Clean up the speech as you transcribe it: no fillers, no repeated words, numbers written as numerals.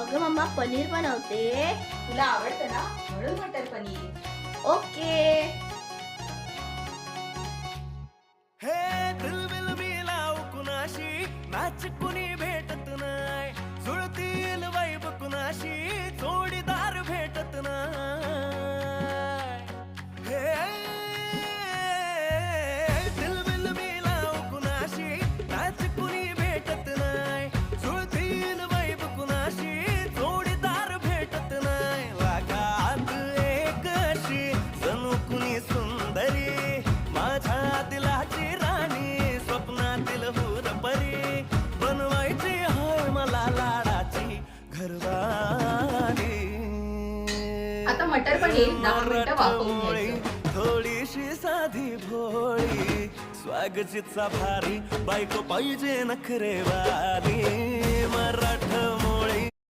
अगं मम्मा पनीर बनवते. तुला आवडतं ना म्हणून मटर पनीर. ओके. हे दिलबिल मी लाव कुणाशी मॅच कुणी भेटत नाही जुळतील वाईब कुणाशी जोडीदार भेटत नाही हे दिलबिल मी लाव कुणाशी मॅच कुणी भेटत नाही जुळतील वाईब कुणाशी जोडीदार भेटत नाही लागात एक अशी जणू कुणी सुंदरी माझ्या दिलाची राणी स्वप्नातील हुरपरी बनवायची होय मला लाडाची घरवाली. आता मटर पनीर 10 मिनिटं वाफवून घ्यायचं. थोडीशी साधी भोळी स्वागतीचा भारी बायको पाहिजे नखरेवाली मराठ